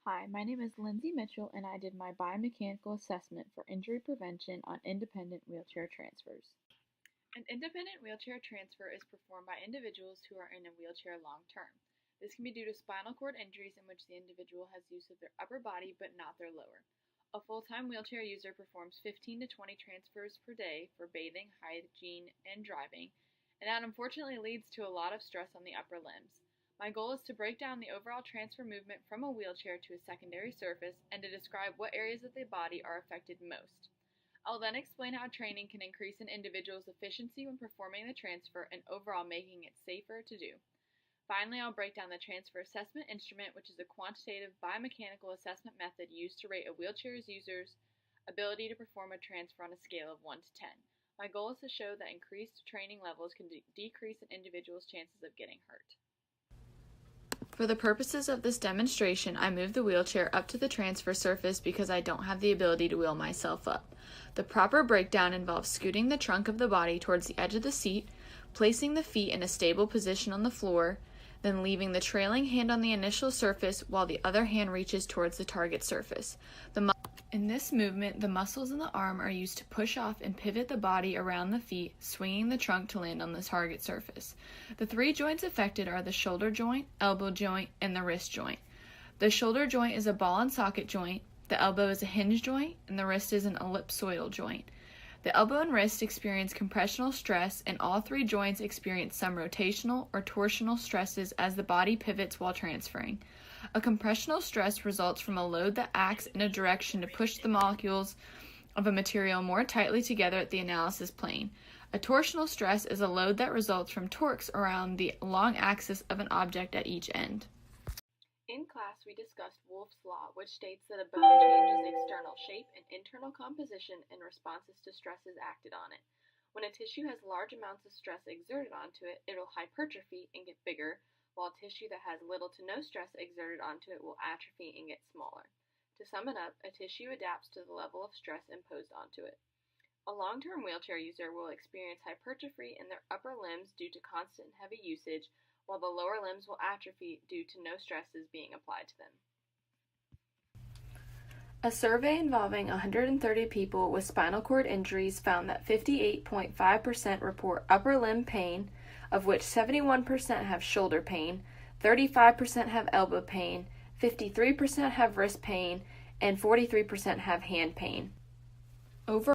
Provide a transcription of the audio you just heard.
Hi, my name is Lindsay Mitchell, and I did my biomechanical assessment for injury prevention on independent wheelchair transfers. An independent wheelchair transfer is performed by individuals who are in a wheelchair long term. This can be due to spinal cord injuries in which the individual has use of their upper body but not their lower. A full-time wheelchair user performs 15 to 20 transfers per day for bathing, hygiene, and driving, and that unfortunately leads to a lot of stress on the upper limbs. My goal is to break down the overall transfer movement from a wheelchair to a secondary surface and to describe what areas of the body are affected most. I'll then explain how training can increase an individual's efficiency when performing the transfer and overall making it safer to do. Finally, I'll break down the transfer assessment instrument, which is a quantitative biomechanical assessment method used to rate a wheelchair user's ability to perform a transfer on a scale of 1 to 10. My goal is to show that increased training levels can decrease an individual's chances of getting hurt. For the purposes of this demonstration, I moved the wheelchair up to the transfer surface because I don't have the ability to wheel myself up. The proper breakdown involves scooting the trunk of the body towards the edge of the seat, placing the feet in a stable position on the floor, then leaving the trailing hand on the initial surface while the other hand reaches towards the target surface. In this movement, the muscles in the arm are used to push off and pivot the body around the feet, swinging the trunk to land on the target surface. The three joints affected are the shoulder joint, elbow joint, and the wrist joint. The shoulder joint is a ball and socket joint, the elbow is a hinge joint, and the wrist is an ellipsoidal joint. The elbow and wrist experience compressional stress, and all three joints experience some rotational or torsional stresses as the body pivots while transferring. A compressional stress results from a load that acts in a direction to push the molecules of a material more tightly together at the analysis plane. A torsional stress is a load that results from torques around the long axis of an object at each end. In class, we discussed Wolff's Law, which states that a bone changes external shape and internal composition in responses to stresses acted on it. When a tissue has large amounts of stress exerted onto it, it will hypertrophy and get bigger, while tissue that has little to no stress exerted onto it will atrophy and get smaller. To sum it up, a tissue adapts to the level of stress imposed onto it. A long-term wheelchair user will experience hypertrophy in their upper limbs due to constant and heavy usage, while the lower limbs will atrophy due to no stresses being applied to them. A survey involving 130 people with spinal cord injuries found that 58.5% report upper limb pain, of which 71% have shoulder pain, 35% have elbow pain, 53% have wrist pain, and 43% have hand pain. Overall,